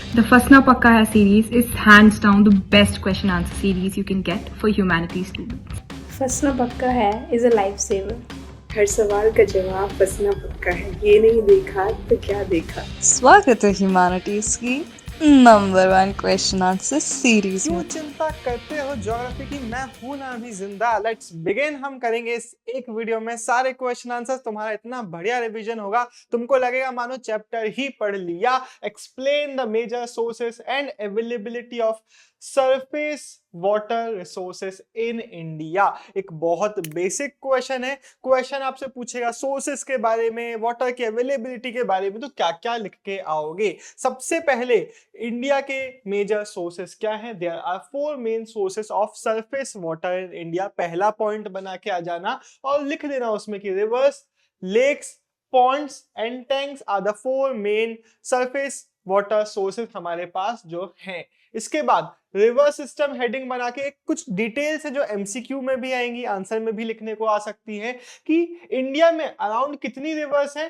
The Fasna Pakka Hai series is hands down the best question answer series you can get for humanities students. फंसना पक्का है is a life saver. हर सवाल का जवाब फंसना पक्का है, ये नहीं देखा तो क्या देखा। स्वागत है ह्यूमैनिटीज की नंबर 1 क्वेश्चन आंसर सीरीज क्यों में। चिंता करते हो ज्योग्राफी की, मैं हूं ना अभी जिंदा। Let's begin. हम करेंगे इस एक वीडियो में सारे क्वेश्चन आंसर्स। तुम्हारा इतना बढ़िया रिवीजन होगा, तुमको लगेगा मानो चैप्टर ही पढ़ लिया। Explain the major sources and availability of surface water resources in India. एक बहुत बेसिक क्वेश्चन है। क्वेश्चन आपसे पूछेगा सोर्सेस के बारे में, वाटर की अवेलेबिलिटी के बारे में, तो क्या क्या लिख के आओगे। सबसे पहले इंडिया के मेजर सोर्सेस क्या हैं? There are 4 main sources of surface water in India. पहला पॉइंट बना के आ जाना और लिख देना उसमें कि rivers, lakes, ponds and tanks are the 4 main surface water sources हमारे पास जो हैं। इसके बाद रिवर सिस्टम हेडिंग बना के कुछ डिटेल्स है जो एमसीक्यू में भी आएंगी, आंसर में भी लिखने को आ सकती है कि इंडिया में अराउंड कितनी रिवर्स हैं।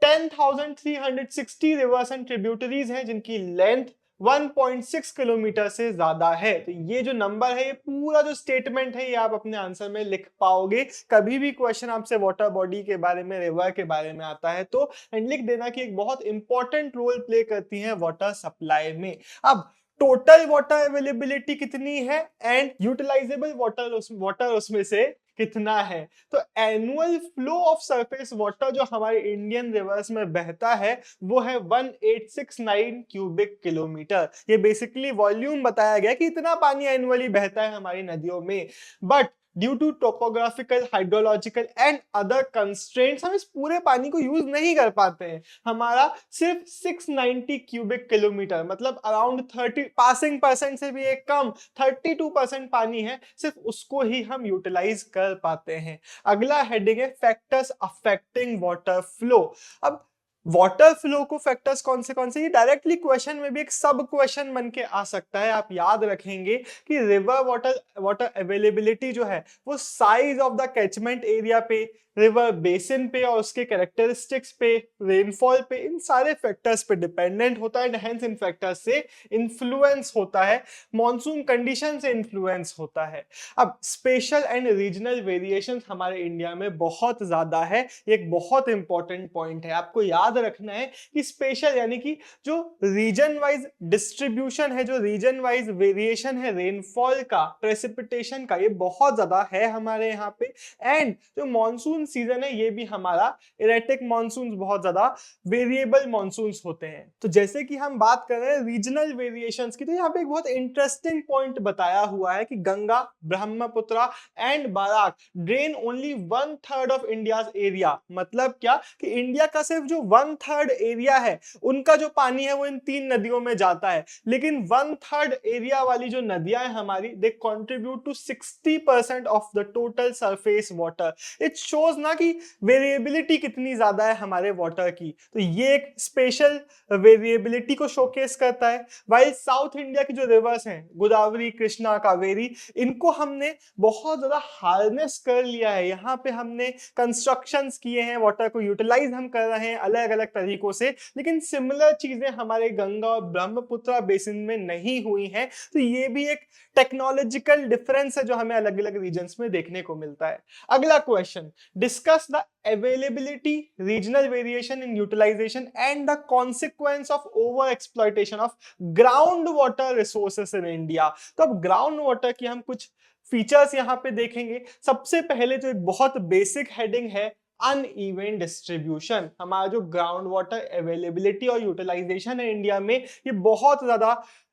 10,360 रिवर्स एंड ट्रिब्यूटरीज हैं जिनकी लेंथ 1.6 किलोमीटर से ज्यादा है। तो ये जो नंबर है, ये पूरा जो स्टेटमेंट है, ये आप अपने आंसर में लिख पाओगे। कभी भी क्वेश्चन आपसे वाटर बॉडी के बारे में, रिवर के बारे में आता है तो एंड लिख देना कि एक बहुत इंपॉर्टेंट रोल प्ले करती है वाटर सप्लाई में। अब टोटल वाटर अवेलेबिलिटी कितनी है एंड यूटिलाइजेबल वाटर उसमें से कितना है। तो annual flow of surface water जो हमारे इंडियन रिवर्स में बहता है वो है 1869 क्यूबिक किलोमीटर। ये बेसिकली वॉल्यूम बताया गया कि इतना पानी एनुअली बहता है हमारी नदियों में। But due to topographical, hydrological and other constraints हम इस पूरे पानी को यूज नहीं कर पाते हैं। हमारा सिर्फ 690 क्यूबिक किलोमीटर, मतलब अराउंड 30 पासिंग परसेंट से भी एक कम 32% पानी है, सिर्फ उसको ही हम यूटिलाइज कर पाते हैं। अगला हेडिंग है फैक्टर्स अफेक्टिंग वाटर फ्लो। अब वाटर फ्लो को फैक्टर्स कौन से ये डायरेक्टली क्वेश्चन में भी एक सब क्वेश्चन बन के आ सकता है। आप याद रखेंगे कि रिवर वाटर अवेलेबिलिटी जो है वो size of the catchment area पे, रिवर बेसिन पे और उसके कैरेक्टरिस्टिक्स पे, रेनफॉल पे, इन सारे फैक्टर्स पे डिपेंडेंट होता है। हेंस इन फैक्टर्स से इन्फ्लुएंस होता है, मॉनसून कंडीशन से इन्फ्लुएंस होता है। अब स्पेशल एंड रीजनल वेरिएशंस हमारे इंडिया में बहुत ज्यादा है। एक बहुत इंपॉर्टेंट पॉइंट है, आपको याद रखना है कि स्पेशल यानी कि जो रीजन वाइज डिस्ट्रीब्यूशन है, जो रीजन वाइज वेरिएशन है रेनफॉल का, प्रेसिपिटेशन का, ये बहुत ज्यादा है हमारे यहाँ पे। एंड जो मॉनसून सीजन है ये भी हमारा इरेटिक मॉनसून, बहुत ज्यादा वेरिएबल मॉनसून्स होते हैं। तो जैसे कि हम बात कर रहे हैं रीजनल वेरिएशंस की, तो यहाँ पे एक बहुत इंटरेस्टिंग पॉइंट बताया हुआ है कि Ganga, Brahmaputra and Barak drain only 1/3 of India's area. मतलब क्या कि इंडिया का सिर्फ जो 1/3 एरिया है उनका जो पानी है वो इन 3 नदियों में जाता है, लेकिन 1/3 एरिया वाली जो नदियां हैं हमारी, they contribute to 60% of the total surface water. It shows ना कि वेरिएबिलिटी कितनी ज्यादा है हमारे वाटर की। तो ये एक स्पेशल वेरिएबिलिटी को शोकेस करता है। वाइल साउथ इंडिया की जो रिवर्स हैं, गोदावरी, कृष्णा, कावेरी, इनको हमने बहुत ज्यादा हार्नेस कर लिया है। यहाँ पे हमने कंस्ट्रक्शंस किए हैं, वाटर को यूटिलाइज हम कर रहे हैं अलग अलग तरीकों से, लेकिन सिमिलर चीजें हमारे गंगा और ब्रह्मपुत्र बेसिन में नहीं हुई हैं। तो ये भी एक टेक्नोलॉजिकल डिफरेंस है जो हमें अलग अलग रीजन्स में देखने को मिलता है। अगला question, discuss the availability, regional variation in utilization and the consequence of over exploitation of groundwater resources in India। तो अब ग्राउंड वाटर की हम कुछ फीचर्स यहाँ पे देखेंगे। सबसे पहले जो एक बहुत बेसिक हेडिंग है, अनइवन डिस्ट्रीब्यूशन। हमारा जो ग्राउंड वाटर अवेलेबिलिटी और यूटिलाइजेशन है इंडिया में, ये बहुत ज्यादा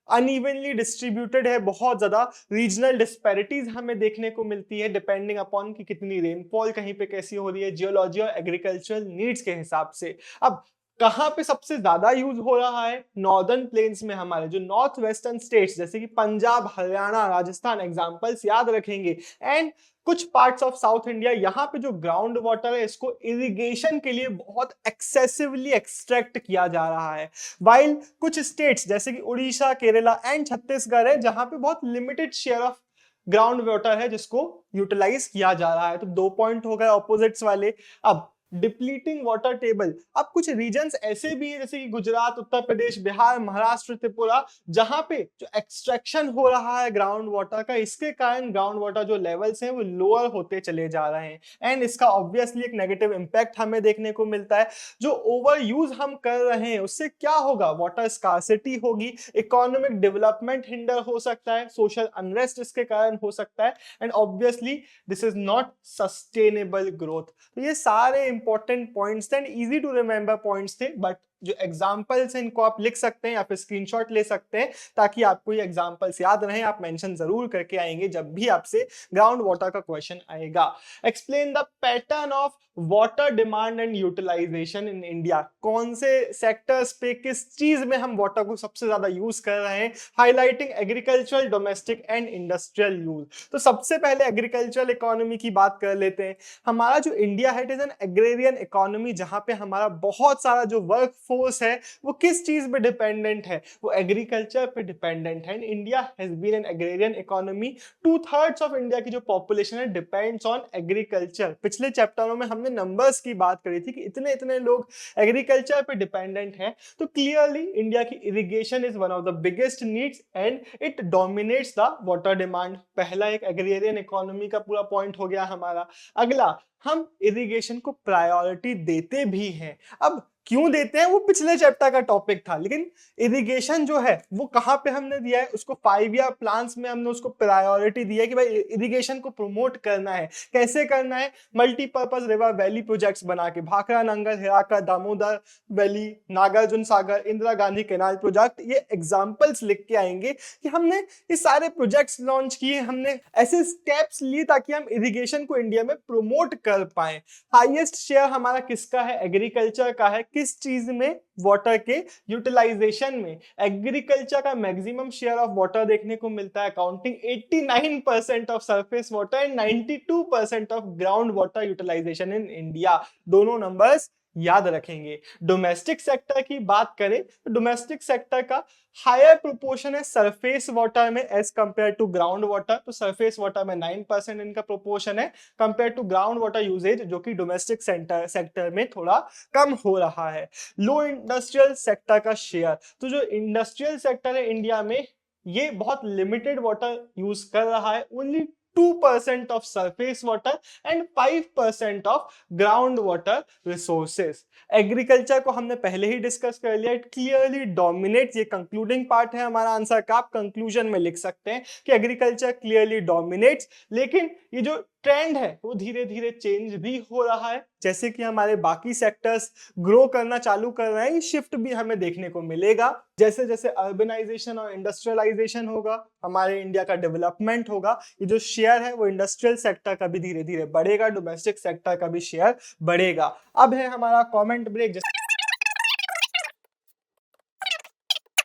अनइवनली डिस्ट्रीब्यूटेड है। बहुत ज्यादा रीजनल डिस्पैरिटीज हमें देखने को मिलती है डिपेंडिंग अपॉन कि कितनी रेनफॉल कहीं पे कैसी हो रही है, जियोलॉजी और एग्रीकल्चरल नीड्स के हिसाब से। अब कहां पे सबसे ज्यादा यूज हो रहा है? नॉर्दर्न प्लेन्स में, हमारे जो नॉर्थ वेस्टर्न स्टेट्स जैसे कि पंजाब, हरियाणा, राजस्थान, एग्जांपल्स याद रखेंगे। एंड कुछ पार्ट्स ऑफ साउथ इंडिया, यहाँ पे जो ग्राउंड वाटर है इसको इरिगेशन के लिए बहुत एक्सेसिवली एक्सट्रैक्ट किया जा रहा है। वाइल कुछ स्टेट्स जैसे कि उड़ीसा, केरला एंड छत्तीसगढ़ है जहां पे बहुत limited share of ground water है जिसको यूटिलाइज किया जा रहा है। तो 2 पॉइंट हो गए ऑपोजिट्स वाले। अब डिप्लीटिंग वाटर टेबल। अब कुछ रीजन्स ऐसे भी है जैसे कि गुजरात, उत्तर प्रदेश, बिहार, महाराष्ट्र, त्रिपुरा, जहां पे जो एक्सट्रैक्शन हो रहा है ग्राउंड वाटर का, इसके कारण ग्राउंड वाटर जो लेवल्स हैं वो लोअर होते चले जा रहे हैं एंड इसका ऑब्वियसली एक नेगेटिव इंपैक्ट हमें देखने को मिलता है। जो ओवर यूज हम कर रहे हैं उससे क्या होगा, वाटर स्कार्सिटी होगी, इकोनॉमिक डेवलपमेंट हिंडर हो सकता है, सोशल अनरेस्ट इसके कारण हो सकता है and obviously this is not sustainable growth. तो ये सारे इंपॉर्टेंट पॉइंट्स थे and easy to remember points थे, बट जो एग्जाम्पल्स हैं इनको आप लिख सकते हैं या फिर स्क्रीनशॉट ले सकते हैं ताकि आपको ये एग्जाम्पल्स याद रहे। आप मेंशन जरूर करके आएंगे जब भी आपसे ग्राउंड वाटर का क्वेश्चन आएगा। Explain the pattern of water demand and utilization in India. कौन से सेक्टर्स पे किस चीज में हम वाटर को सबसे ज्यादा यूज कर रहे हैं। Highlighting agricultural, domestic and industrial use. तो सबसे पहले एग्रीकल्चरल इकोनॉमी की बात कर लेते हैं। हमारा जो इंडिया है it is an agrarian economy, जहां पे हमारा बहुत सारा जो वर्क फोर्स है वो किस चीज पे डिपेंडेंट है, वो एग्रीकल्चर पे डिपेंडेंट है। India has been an agrarian economy. 2/3 of India की जो पॉपुलेशन है डिपेंड्स ऑन एग्रीकल्चर। पिछले चैप्टरों में हमने नंबर्स की बात करी थी कि इतने इतने लोग एग्रीकल्चर पे डिपेंडेंट हैं। तो क्लियरली इंडिया की irrigation is one of the biggest needs and it dominates the water demand. पहला एक एग्रेरियन इकोनॉमी का पूरा पॉइंट हो गया हमारा। अगला, हम इरिगेशन को प्रायोरिटी देते भी हैं। अब क्यों देते हैं वो पिछले चैप्टर का टॉपिक था, लेकिन इरिगेशन जो है वो कहां पे हमने दिया है, उसको 5 ईयर प्लान्स में हमने उसको प्रायोरिटी दी है कि भाई इरिगेशन को प्रमोट करना है। कैसे करना है, मल्टीपर्पज रिवर वैली प्रोजेक्ट्स बना के, Bhakra Nangal हिराका, Damodar valley, Nagarjuna Sagar, Indira Gandhi canal project, ये एग्जाम्पल्स लिख के आएंगे कि हमने ये सारे प्रोजेक्ट्स लॉन्च किए, हमने ऐसे स्टेप्स लिए ताकि हम इरिगेशन को इंडिया में प्रमोट कर पाए। हाईएस्ट शेयर हमारा किसका है, एग्रीकल्चर का है। किस चीज में, वाटर के यूटिलाइजेशन में। एग्रीकल्चर का मैक्सिमम शेयर ऑफ वाटर देखने को मिलता है, accounting 89% of surface water and 92% of ground water utilization in India. दोनों नंबर्स याद रखेंगे। डोमेस्टिक सेक्टर की बात करें तो डोमेस्टिक सेक्टर का हायर प्रोपोर्शन है सरफेस वाटर में as compare to ground water. तो सरफेस वाटर में 9% इनका प्रोपोर्शन है compare to ground water usages जो कि डोमेस्टिक सेक्टर में थोड़ा कम हो रहा है। लो इंडस्ट्रियल सेक्टर का शेयर, तो जो इंडस्ट्रियल सेक्टर है इंडिया में ये बहुत लिमिटेड वाटर यूज कर रहा है, only 2% of surface water and 5% of ground water resources. Agriculture को हमने पहले ही डिस्कस कर लिया, इट क्लियरली डोमिनेट्स। ये कंक्लूडिंग पार्ट है हमारा आंसर का, आप कंक्लूजन में लिख सकते हैं कि एग्रीकल्चर क्लियरली डोमिनेट्स। लेकिन ये जो ट्रेंड है वो धीरे धीरे चेंज भी हो रहा है, जैसे कि हमारे बाकी सेक्टर्स ग्रो करना चालू कर रहे हैं, ये शिफ्ट भी हमें देखने को मिलेगा। जैसे जैसे अर्बनाइजेशन और इंडस्ट्रियलाइजेशन होगा, हमारे इंडिया का डेवलपमेंट होगा, ये जो शेयर है वो इंडस्ट्रियल सेक्टर का भी धीरे धीरे बढ़ेगा, डोमेस्टिक सेक्टर का भी शेयर बढ़ेगा। अब है हमारा कमेंट ब्रेक।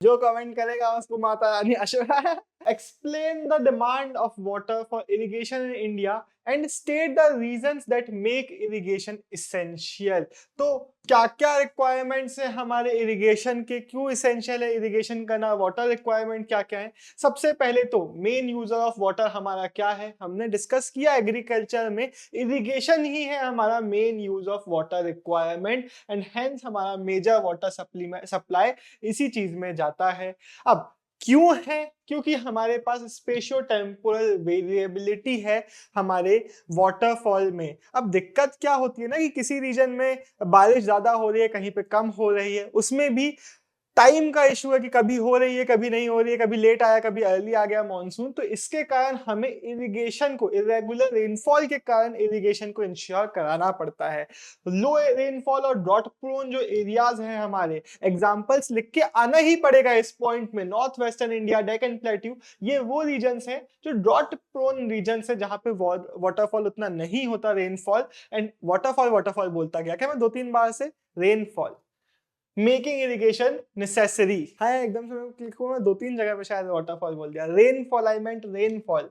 जो कमेंट करेगा उसको माता रानी आशीर्वाद। Explain the demand of water for irrigation in India and state the reasons that make irrigation essential. तो क्या क्या रिक्वायरमेंट्स है हमारे इरिगेशन के, क्यों इसेंशियल है इरिगेशन करना, वाटर रिक्वायरमेंट क्या क्या है। सबसे पहले तो मेन यूजर ऑफ वाटर हमारा क्या है, हमने डिस्कस किया एग्रीकल्चर में इरिगेशन ही है हमारा main use of water requirement and hence हमारा मेजर वाटर सप्लाई इसी चीज में जाता है। अब क्यों है, क्योंकि हमारे पास स्पेशियो टेम्पोरल वेरिएबिलिटी है हमारे वाटरफॉल में। अब दिक्कत क्या होती है ना कि किसी रीजन में बारिश ज्यादा हो रही है, कहीं पे कम हो रही है, उसमें भी टाइम का इशू है कि कभी हो रही है कभी नहीं हो रही है, कभी लेट आया कभी अर्ली आ गया मॉनसून। तो इसके कारण हमें इरिगेशन को, इरेगुलर रेनफॉल के कारण इरिगेशन को इंश्योर कराना पड़ता है। लो रेनफॉल और ड्रॉट प्रोन जो एरियाज हैं हमारे, एग्जांपल्स लिख के आना ही पड़ेगा इस पॉइंट में। North western India, Deccan plateau, ये वो रीजन्स हैं जो ड्रॉट प्रोन रीजन्स है, जहां पे वाटरफॉल उतना नहीं होता, रेनफॉल एंड वाटरफॉल बोलता गया क्या मैं 2-3 बार से, रेनफॉल मेकिंग इरिगेशन नेसेसरी है। एकदम से लिखूं मैं 2-3 जगह पे शायद वाटरफॉल बोल दिया, rainfall I meant rainfall.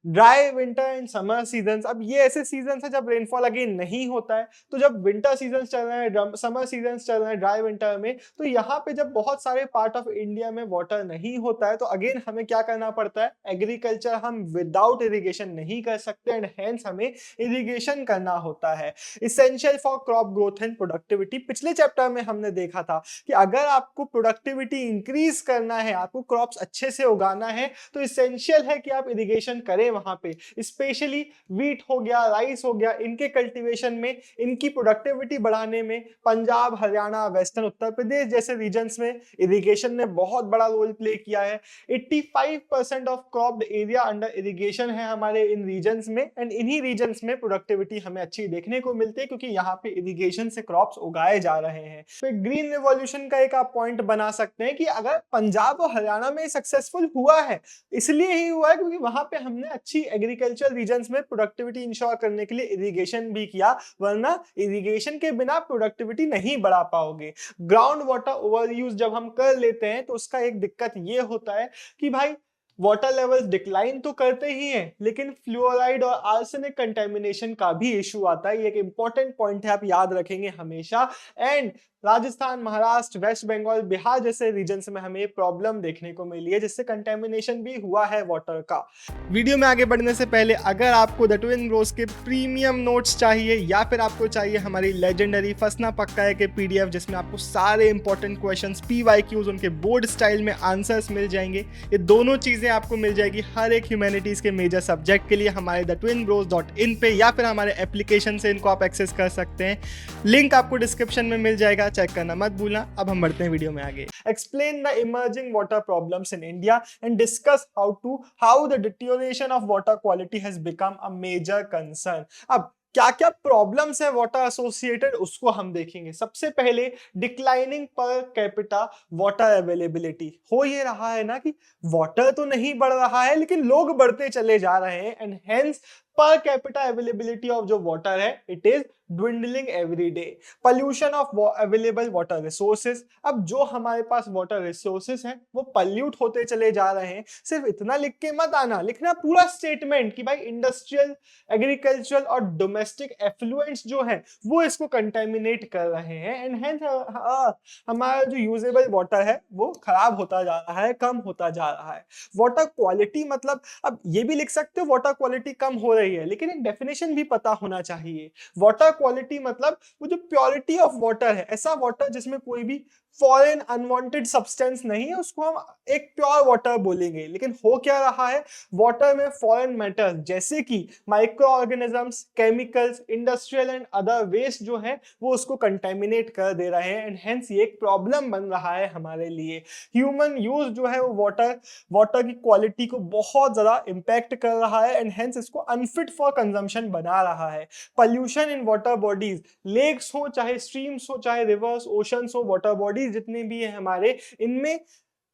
Dry winter and summer seasons, अब ये ऐसे सीजन्स है जब रेनफॉल अगेन नहीं होता है। तो जब विंटर सीजन्स चल रहे हैं, समर सीजन्स चल रहे हैं ड्राई विंटर में, तो यहाँ पे जब बहुत सारे पार्ट ऑफ इंडिया में वाटर नहीं होता है तो अगेन हमें क्या करना पड़ता है, एग्रीकल्चर हम विदाउट इरिगेशन नहीं कर सकते एंड हेंस हमें इरिगेशन करना होता है। Essential for crop growth and productivity, पिछले चैप्टर में हमने देखा था कि अगर आपको प्रोडक्टिविटी इंक्रीज करना है, आपको क्रॉप्स अच्छे से उगाना है, तो इसेंशियल है कि आप इरिगेशन करें वहां पे। स्पेशली वीट हो गया, राइस हो गया, इनके कल्टीवेशन में, इनकी प्रोडक्टिविटी बढ़ाने में पंजाब, हरियाणा, वेस्टर्न उत्तर प्रदेश जैसे रीजन्स में इरिगेशन ने बहुत बड़ा रोल प्ले किया है। 85% of cropped area under irrigation है हमारे इन रीजन्स में एंड इन्हीं रीजन्स में प्रोडक्टिविटी हमें अच्छी देखने को मिलती है क्योंकि यहाँ पे इरिगेशन से क्रॉप्स उगाए जा रहे हैं। तो ग्रीन रिवॉल्यूशन का एक आप पॉइंट बना सकते हैं कि अगर पंजाब और हरियाणा में सक्सेसफुल हुआ है, इसलिए ही हुआ है क्योंकि वहां पे हमने अच्छी एग्रीकल्चर रीजन्स में प्रोडक्टिविटी इंश्योर करने के लिए इरिगेशन भी किया, वरना इरिगेशन के बिना प्रोडक्टिविटी नहीं बढ़ा पाओगे। ग्राउंड वाटर ओवर यूज जब हम कर लेते हैं तो उसका एक दिक्कत ये होता है कि भाई वाटर लेवल्स डिक्लाइन तो करते ही हैं, लेकिन फ्लोराइड और आर्सेनिक कंटेमिनेशन का भी इशू आता है। ये एक इंपॉर्टेंट पॉइंट है, आप याद रखेंगे हमेशा। एंड राजस्थान, महाराष्ट्र, वेस्ट बंगाल, बिहार जैसे रीजन्स में हमें प्रॉब्लम देखने को मिली है जिससे कंटेमिनेशन भी हुआ है वाटर का। वीडियो में आगे बढ़ने से पहले अगर आपको द ट्विन ब्रोस के प्रीमियम नोट्स चाहिए या फिर आपको चाहिए हमारी लेजेंडरी फसना पक्का है के PDF जिसमें आपको सारे इंपॉर्टेंट क्वेश्चंस PYQs उनके बोर्ड स्टाइल में आंसर्स मिल जाएंगे, ये दोनों चीजें आपको मिल जाएगी हर एक ह्यूमैनिटीज के मेजर सब्जेक्ट के लिए हमारे thetwinbros.in पे या फिर हमारे एप्लीकेशन से इनको आप एक्सेस कर सकते हैं। लिंक आपको डिस्क्रिप्शन में मिल जाएगा, चेक करना मत भूलना। अब हम बढ़ते हैं वीडियो में आगे। Explain the emerging water problems in India and discuss how the deterioration of water quality has become a major concern. अब क्या क्या प्रॉब्लम्स है वाटर एसोसिएटेड उसको हम देखेंगे। सबसे पहले declining per capita water availability. हो ये रहा है ना कि वाटर तो नहीं बढ़ रहा है लेकिन लोग बढ़ते चले जा रहे हैं and hence per capita availability of जो वाटर है it is dwindling every day. Pollution of available water resources, अब जो हमारे पास वाटर रिसोर्सेज हैं वो पल्यूट होते चले जा रहे हैं। सिर्फ इतना लिख के मत आना, लिखना पूरा स्टेटमेंट कि भाई इंडस्ट्रियल, एग्रीकल्चरल और डोमेस्टिक एफ्लुएंट्स जो है वो इसको कंटेमिनेट कर रहे हैं एंड हेंस हमारा जो यूजेबल वाटर है वो खराब होता जा रहा है, कम होता जा रहा है। वाटर क्वालिटी मतलब अब ये भी लिख सकते हो वाटर क्वालिटी कम हो रही है, लेकिन एक डेफिनेशन भी पता होना चाहिए। वाटर क्वालिटी मतलब वो जो प्योरिटी ऑफ वाटर है, ऐसा वाटर जिसमें कोई भी फॉरेन अनवांटेड सब्सटेंस नहीं है, उसको हम एक प्योर वाटर बोलेंगे। लेकिन हो क्या रहा है, वाटर में फॉरेन मैटर्स जैसे कि micro organisms, chemicals, industrial and other waste जो है वो उसको कंटेमिनेट कर दे रहे हैं एंड हेंस ये एक प्रॉब्लम बन रहा है हमारे लिए। ह्यूमन यूज जो है वो वाटर की क्वालिटी को बहुत ज्यादा इंपैक्ट कर रहा है एंड हेंस इसको अनफिट फॉर कंजम्पशन बना रहा है। Pollution in water bodies, lakes हो चाहे स्ट्रीम्स हो चाहे रिवर्स, ओशंस हो, वाटर बॉडीज जितने भी है हमारे, इनमें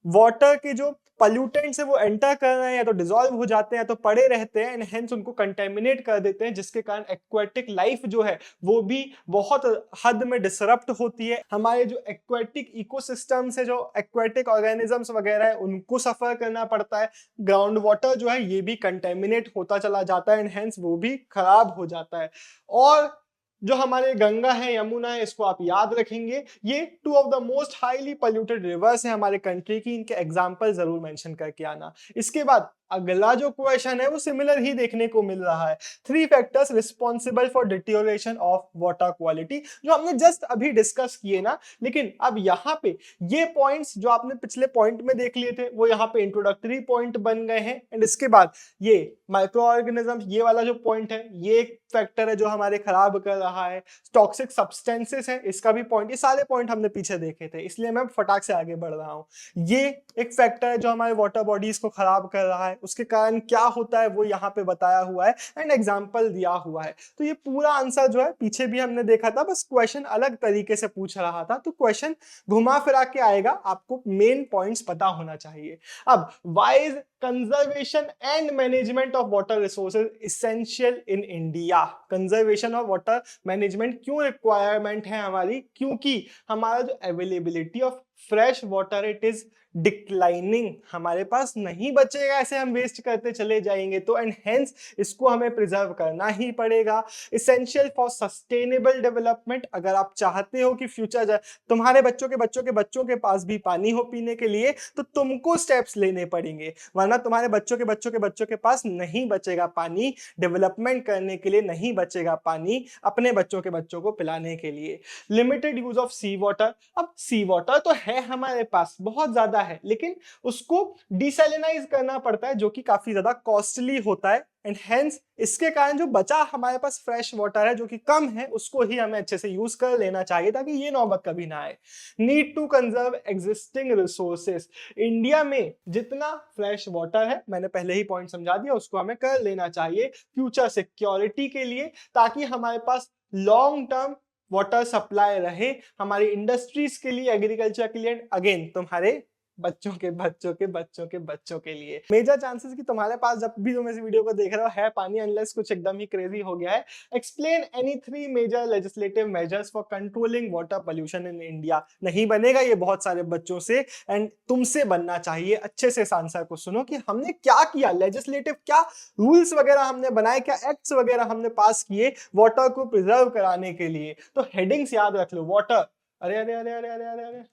वाटर के जो पॉल्यूटेंट्स है वो एंटर कर रहे हैं या तो डिसॉल्व हो जाते हैं या तो पड़े रहते हैं एंड हेंस उनको कंटेमिनेट कर देते हैं, जिसके कारण एक्वेटिक लाइफ जो है वो भी बहुत हद में डिसरप्ट होती है। हमारे जो एक्वेटिक इकोसिस्टम्स है, जो एक्वेटिक ऑर्गेनिजम्स वगैरह है, उनको सफर करना पड़ता है। ग्राउंड वाटर जो है ये भी कंटेमिनेट होता चला जाता है एंड हेंस वो भी खराब हो जाता है। और जो हमारे गंगा है, यमुना है, इसको आप याद रखेंगे, ये 2 of the most highly polluted reverse है हमारे कंट्री की, इनके एग्जांपल जरूर मेंशन करके आना। इसके बाद अगला जो क्वेश्चन है वो सिमिलर ही देखने को मिल रहा है। 3 factors responsible for deterioration of water quality, जो हमने जस्ट अभी डिस्कस किए ना, लेकिन अब यहाँ पे ये पॉइंट्स जो आपने पिछले पॉइंट में देख लिए थे वो यहाँ पे इंट्रोडक्टरी पॉइंट बन गए हैं एंड इसके बाद ये माइक्रो ऑर्गेनिज्म, ये वाला जो पॉइंट है ये एक फैक्टर है जो हमारे खराब कर रहा है। टॉक्सिक सब्सटेंसेस है, इसका भी पॉइंट, ये सारे पॉइंट हमने पीछे देखे थे इसलिए मैं फटाक से आगे बढ़ रहा हूँ। ये एक फैक्टर है जो हमारे वाटर बॉडीज को खराब कर रहा है, उसके कारण क्या होता है वो यहाँ पे बताया हुआ है एंड एग्जाम्पल दिया हुआ है। तो ये पूरा आंसर जो है पीछे भी हमने देखा था, बस क्वेश्चन अलग तरीके से पूछ रहा था, तो क्वेश्चन घुमा फिरा के आएगा, आपको मेन पॉइंट्स पता होना चाहिए। अब why is conservation and management of water resources essential in India? Conservation of water management क्यों रिक्वायरमेंट है हमारी? क्योंकि हमारा जो availability of fresh water it is declining, हमारे पास नहीं बचेगा, ऐसे हम वेस्ट करते चले जाएंगे। तो एंड हेंस इसको हमें प्रिजर्व करना ही पड़ेगा। इसेंशियल फॉर सस्टेनेबल डेवलपमेंट, अगर आप चाहते हो कि फ्यूचर तुम्हारे बच्चों के बच्चों के बच्चों के पास भी पानी हो पीने के लिए, तो तुमको स्टेप्स लेने पड़ेंगे, वरना तुम्हारे बच्चों के बच्चों के बच्चों के पास नहीं बचेगा पानी, डेवलपमेंट करने के लिए नहीं बचेगा पानी अपने बच्चों के बच्चों को पिलाने के लिए। Limited use of sea water, अब सी वाटर तो है हमारे पास, बहुत ज्यादा है, लेकिन उसको डिसैलिनाइज करना पड़ता है जो कि काफी ज्यादा कॉस्टली होता है। एंड हेंस इसके कारण जो बचा हमारे पास फ्रेश वाटर है जो कि कम है, उसको ही हमें अच्छे से यूज कर लेना चाहिए ताकि ये नौबत कभी ना आए। Need to conserve existing resources, India में जितना फ्रेश वाटर है, मैंने पहले ही पॉइंट समझा दिया, उसको हमें कर लेना चाहिए फ्यूचर सिक्योरिटी के लिए, ताकि हमारे पास लॉन्ग टर्म वाटर सप्लाई रहे हमारी इंडस्ट्रीज के लिए, एग्रीकल्चर के लिए, अगेन तुम्हारे बच्चों के बच्चों के बच्चों के बच्चों के लिए। मेजर चांसेस कि तुम्हारे पास जब भी तुम इस वीडियो को देख रहे हो है पानी, अनलेस कुछ एकदम ही क्रेजी हो गया है। Explain any 3 major legislative measures for controlling water pollution in India. नहीं बनेगा ये बहुत सारे बच्चों से, एंड तुमसे बनना चाहिए। अच्छे से इस आंसर को सुनो कि हमने क्या किया, लेजिस्लेटिव क्या रूल्स वगैरह हमने बनाए, क्या एक्ट्स वगैरह हमने पास किए वाटर को प्रिजर्व कराने के लिए। तो हेडिंग्स याद रख लो, वाटर, अरे अरे अरे अरे अरे अरे अरे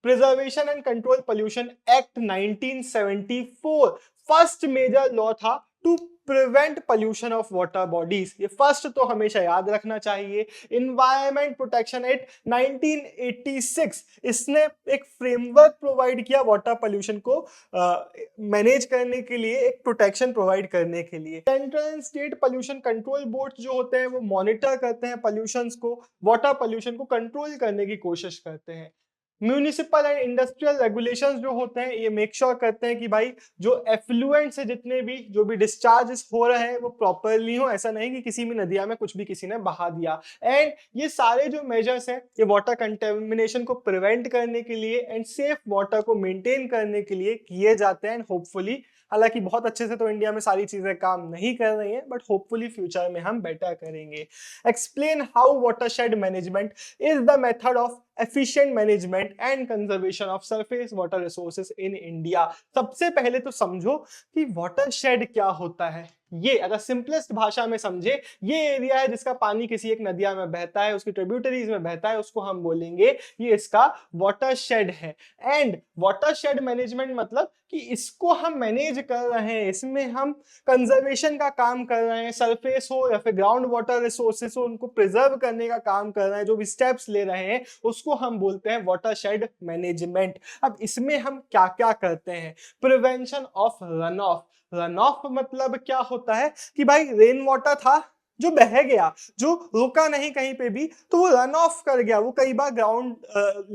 preservation and control pollution act 1974 first major law था to prevent pollution of water bodies, ये फर्स्ट तो हमेशा याद रखना चाहिए। इन्वायरमेंट प्रोटेक्शन एक्ट 1986, इसने एक फ्रेमवर्क प्रोवाइड किया वाटर पोल्यूशन को मैनेज करने के लिए, एक प्रोटेक्शन प्रोवाइड करने के लिए। Central and state pollution control board जो होते हैं वो मॉनिटर करते हैं पोल्यूशन को, वाटर पोल्यूशन को कंट्रोल करने की कोशिश करते हैं। म्यूनिसिपल एंड इंडस्ट्रियल रेगुलेशंस जो होते हैं ये मेक श्योर करते हैं कि भाई जो एफ्लुएंट्स है, जितने भी जो भी डिस्चार्जेस हो रहे हैं वो प्रॉपरली हो, ऐसा नहीं कि किसी भी नदिया में कुछ भी किसी ने बहा दिया। एंड ये सारे जो मेजर्स हैं ये वाटर कंटेमिनेशन को प्रिवेंट करने के लिए एंड सेफ वाटर को मेंटेन करने के लिए किए जाते हैं। एंड होपफुली, हालांकि बहुत अच्छे से तो इंडिया में सारी चीजें काम नहीं कर रही हैं, बट होपफुली फ्यूचर में हम बेटर करेंगे। Explain how watershed management is the method of efficient management and conservation of surface water resources in India। सबसे पहले तो समझो कि watershed क्या होता है। ये अगर सिंपलेस्ट भाषा में समझे, ये एरिया है जिसका पानी किसी एक नदिया में बहता है, उसकी ट्रिब्यूटरीज में बहता है, उसको हम बोलेंगे ये इसका वाटरशेड है। एंड वाटरशेड मैनेजमेंट मतलब कि इसको हम मैनेज कर रहे हैं, इसमें हम कंजर्वेशन का काम कर रहे हैं, सरफेस हो या फिर ग्राउंड वाटर रिसोर्सेस हो, उनको प्रिजर्व करने का काम कर रहे हैं, जो भी स्टेप्स ले रहे हैं उसको हम बोलते हैं वाटरशेड मैनेजमेंट। अब इसमें हम क्या क्या करते हैं? Prevention of run of. Run of मतलब क्या होता है कि भाई रेन वाटर था जो बह गया, जो रुका नहीं कहीं पे भी, तो वो रन ऑफ कर गया, वो कई बार ग्राउंड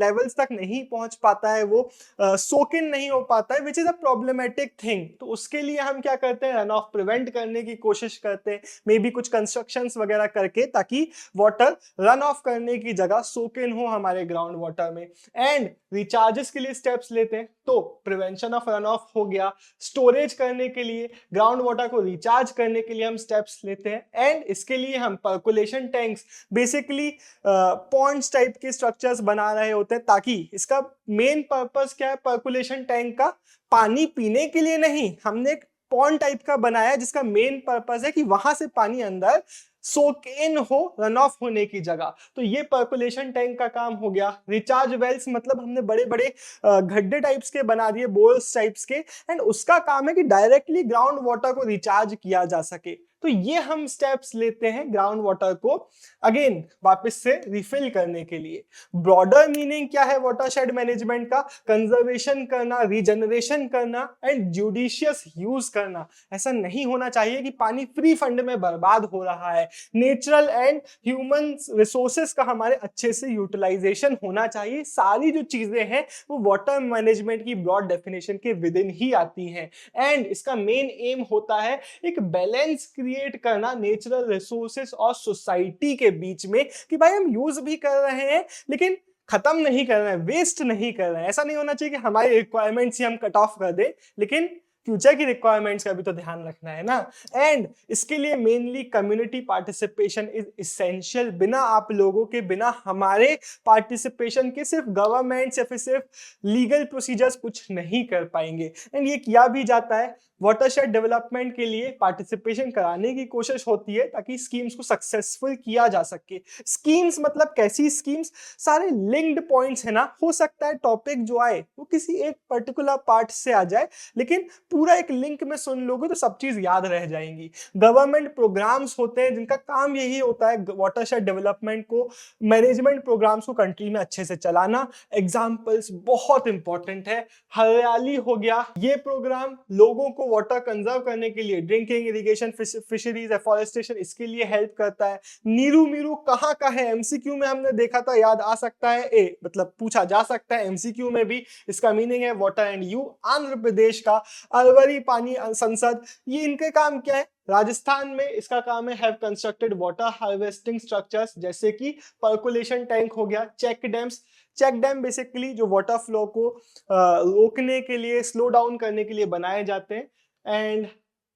लेवल्स तक नहीं पहुंच पाता है, वो सोक इन नहीं हो पाता है, which is a problematic thing. तो उसके लिए हम क्या करते हैं? रन ऑफ प्रिवेंट करने की कोशिश करते हैं, मे बी कुछ कंस्ट्रक्शंस वगैरह करके, ताकि वाटर रन ऑफ करने की जगह सोक इन हो हमारे ग्राउंड वाटर में। एंड रिचार्जेस के लिए स्टेप्स लेते हैं, तो प्रिवेंशन ऑफ रन ऑफ हो गया। स्टोरेज करने के लिए, ग्राउंड वाटर को रिचार्ज करने के लिए हम स्टेप्स लेते हैं। एंड इसके लिए हम percolation tanks, basically ponds type के स्ट्रक्चर्स बना रहे होते हैं, ताकि इसका मेन पर्पस क्या है? पर्कुलेशन टैंक का पानी पीने के लिए नहीं, हमने एक पॉन्ड टाइप का बनाया जिसका मेन पर्पस है कि वहां से पानी अंदर सोक इन हो, रन ऑफ होने की जगह। तो ये पर्कुलेशन टैंक का काम हो गया। रिचार्ज वेल्स मतलब हमने बड़े बड़े गड्ढे टाइप्स के बना दिए, बोर्स टाइप्स के, एंड उसका काम है कि डायरेक्टली ग्राउंड वाटर को रिचार्ज किया जा सके। तो ये हम स्टेप्स लेते हैं ग्राउंड वाटर को अगेन वापस से रिफिल करने के लिए। ब्रॉडर मीनिंग क्या है वाटरशेड मैनेजमेंट का? कंजर्वेशन करना, रीजनरेशन करना एंड जुडिशियस यूज करना। ऐसा नहीं होना चाहिए कि पानी फ्री फंड में बर्बाद हो रहा है। नेचुरल एंड ह्यूमन रिसोर्सेस का हमारे अच्छे से यूटिलाइजेशन होना चाहिए। सारी जो चीजें हैं वो वाटर मैनेजमेंट की ब्रॉड डेफिनेशन के विद इन ही आती हैं। एंड इसका मेन एम होता है एक बैलेंस क्रिएट करना नेचुरल रिसोर्सेस और सोसाइटी के बीच में, कि भाई हम यूज भी कर रहे हैं लेकिन खत्म नहीं कर रहे हैं, वेस्ट नहीं कर रहे हैं। ऐसा नहीं होना चाहिए कि हमारी रिक्वायरमेंट्स ही हम कट ऑफ कर दें, लेकिन फ्यूचर की रिक्वायरमेंट्स का भी तो ध्यान रखना है ना। एंड इसके लिए mainly community participation is essential. बिना आप लोगों के, बिना हमारे पार्टिसिपेशन के सिर्फ गवर्नमेंट या फिर सिर्फ लीगल प्रोसीजर्स कुछ नहीं कर पाएंगे। एंड ये किया भी जाता है, वाटरशेड डेवलपमेंट के लिए पार्टिसिपेशन कराने की कोशिश होती है ताकि स्कीम्स को सक्सेसफुल किया जा सके। स्कीम्स मतलब कैसी स्कीम्स, सारे लिंक्ड पॉइंट्स है ना। हो सकता है टॉपिक जो आए वो किसी एक पर्टिकुलर पार्ट से आ जाए, लेकिन पूरा एक लिंक में सुन लोगे तो सब चीज याद रह जाएंगी। गवर्नमेंट प्रोग्राम्स होते हैं जिनका काम यही होता है वाटरशेड डेवलपमेंट को, मैनेजमेंट प्रोग्राम्स को कंट्री में अच्छे से चलाना। एग्जाम्पल्स बहुत इंपॉर्टेंट है, हरियाली हो गया, ये प्रोग्राम लोगों को वाटर कंजर्व करने के लिए, ड्रिंकिंग, इरिगेशन, फिशरीज, एफॉरेस्टेशन, इसके लिए हेल्प करता है। नीरू मीरू कहाँ का है, एमसीक्यू में हमने देखा था, याद आ सकता है, मतलब पूछा जा सकता है एमसीक्यू में भी। इसका मीनिंग है water and you. Andhra Pradesh का अरवरी पानी संसद, ये इनके काम क्या है? राजस्थान में इसका काम है have constructed water harvesting structures, जैसे कि पर्कुलेशन टैंक हो गया, check dams. Check dam basically जो वाटर फ्लो को रोकने के लिए, स्लो डाउन करने के लिए बनाए जाते हैं। एंड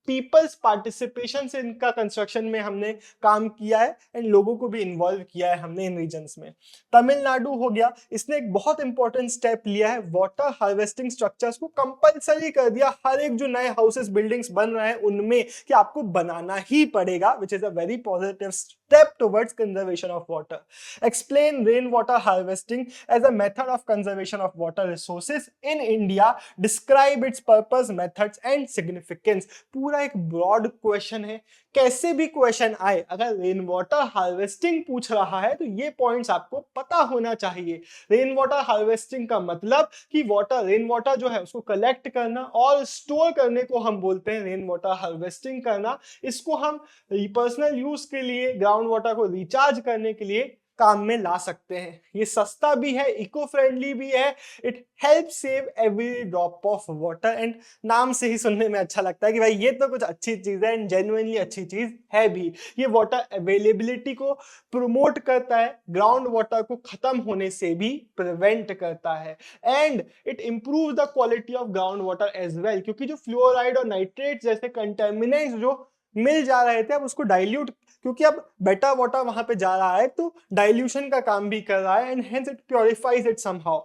पीपल्स पार्टिसिपेशन से इनका कंस्ट्रक्शन में हमने काम किया है एंड लोगों को भी इन्वॉल्व किया है हमने इन रीजन्स में। तमिलनाडु हो गया, इसने एक बहुत इंपॉर्टेंट स्टेप लिया है, वाटर हार्वेस्टिंग स्ट्रक्चर्स को कंपलसरी कर दिया। हर एक जो नए हाउसेस बिल्डिंग्स बन रहे हैं उनमें कि आपको बनाना ही पड़ेगा, which is a very positive step towards conservation of water. Explain rainwater harvesting as a method of conservation of water resources in India. Describe its purpose, methods and significance. पूरा एक broad question है, कैसे भी question आए अगर rain water harvesting पूछ रहा है तो ये पॉइंट्स आपको पता होना चाहिए। रेन वाटर हार्वेस्टिंग का मतलब कि वाटर, रेन वाटर जो है उसको कलेक्ट करना और स्टोर करने को हम बोलते हैं रेन वाटर हार्वेस्टिंग करना। इसको हम पर्सनल यूज के लिए, ग्राउंड वाटर को रिचार्ज करने के लिए काम में ला सकते हैं। ये सस्ता भी है, इको फ्रेंडली भी है, it help save every drop of water. And नाम से ही सुनने में अच्छा लगता है कि भाई ये तो कुछ अच्छी चीज है एंड जेन्युइनली अच्छी चीज है भी। ये वाटर अवेलेबिलिटी को प्रमोट करता है, ग्राउंड वाटर को खत्म होने से भी प्रिवेंट करता है and it improve the quality of ground water as well, क्योंकि जो फ्लोराइड और नाइट्रेट जैसे कंटेमिनेंट्स जो मिल जा रहे थे अब उसको डाइल्यूट, क्योंकि अब बेटर वाटर वहां पे जा रहा है तो डाइल्यूशन का काम भी कर रहा है and hence it purifies it somehow.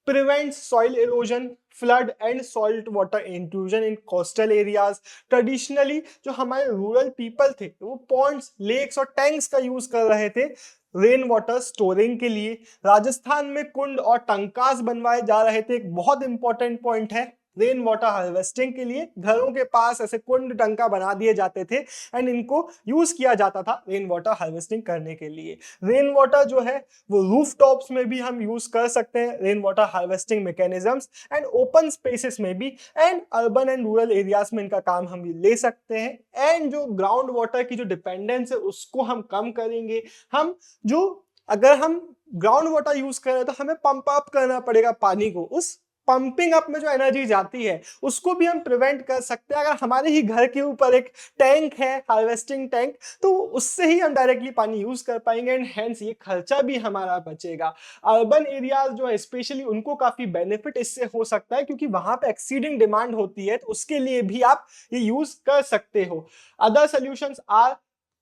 Prevents soil erosion, flood and salt water intrusion in coastal areas. Traditionally जो हमारे रूरल पीपल थे वो पॉन्ड्स, लेक्स और टैंक्स का यूज कर रहे थे रेन वाटर स्टोरिंग के लिए। राजस्थान में कुंड और टंकास बनवाए जा रहे थे, एक बहुत इंपॉर्टेंट पॉइंट है रेन वाटर हार्वेस्टिंग के लिए। घरों के पास ऐसे कुंड टंका बना दिए जाते थे एंड इनको यूज किया जाता था रेन वाटर हार्वेस्टिंग करने के लिए। रेन वाटर जो है वो रूफ टॉप्स में भी हम यूज कर सकते हैं, rain water harvesting mechanisms, and open spaces में भी, and urban and rural areas में इनका काम हम ले सकते हैं। एंड जो ग्राउंड वाटर की जो डिपेंडेंस है उसको हम कम करेंगे। हम जो, अगर हम ग्राउंड वाटर यूज कर रहे हैं तो हमें पंप अप करना पड़ेगा पानी को, उस पंपिंग अप में जो एनर्जी जाती है उसको भी हम प्रिवेंट कर सकते हैं। अगर हमारे ही घर के ऊपर एक टैंक है, हार्वेस्टिंग टैंक, तो उससे ही हम डायरेक्टली पानी यूज कर पाएंगे एंड हेंस ये खर्चा भी हमारा बचेगा। अर्बन एरियाज जो है स्पेशली उनको काफी बेनिफिट इससे हो सकता है क्योंकि वहां पे एक्सीडिंग डिमांड होती है, तो उसके लिए भी आप ये यूज कर सकते हो। अदर सोल्यूशंस आर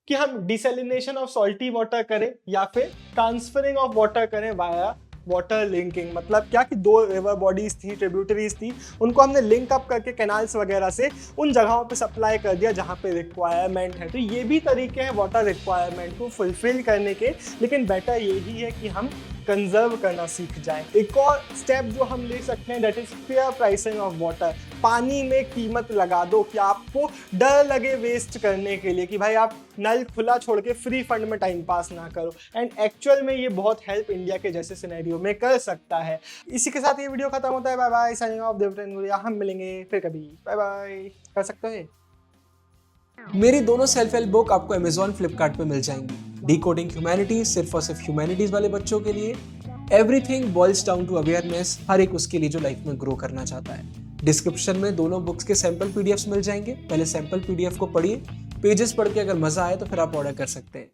कि हम डिसैलिनेशन ऑफ सॉल्टी वाटर करें या फिर ट्रांसफरिंग ऑफ वाटर करें वाया वाटर लिंकिंग। मतलब क्या कि दो रिवर बॉडीज थी, ट्रिब्यूटरीज थी, उनको हमने लिंक अप करके कैनाल्स वगैरह से उन जगहों पे सप्लाई कर दिया जहाँ पे रिक्वायरमेंट है। तो ये भी तरीके हैं वाटर रिक्वायरमेंट को फुलफिल करने के, लेकिन बेटर यही है कि हम कंजर्व करना सीख जाएं। एक और स्टेप जो हम ले सकते हैं that is fair pricing of water. पानी में कीमत लगा दो कि आपको डर लगे वेस्ट करने के लिए कि भाई आप नल खुला छोड़ के फ्री फंड में टाइम पास ना करो। एंड एक्चुअल में ये बहुत हेल्प इंडिया के जैसे सिनेरियो में कर सकता है। इसी के साथ ये वीडियो खत्म होता है। बाय बाय, साइनिंग ऑफ देवटेन गुड़िया। हम मिलेंगे फिर कभी। Bye bye. कर सकते हैं। मेरी दोनों सेल्फ हेल्प बुक आपको Amazon, Flipkart पे मिल जाएंगी। डिकोडिंग ह्यूमैनिटीज सिर्फ और सिर्फ ह्यूमैनिटीज वाले बच्चों के लिए। Everything boils down to awareness, हर एक उसके लिए जो लाइफ में ग्रो करना चाहता है। डिस्क्रिप्शन में दोनों बुक्स के सैंपल पीडीएफ्स मिल जाएंगे। पहले सैंपल पीडीएफ को पढ़िए, पेजेस पढ़ के अगर मजा आए तो फिर आप ऑर्डर कर सकते हैं।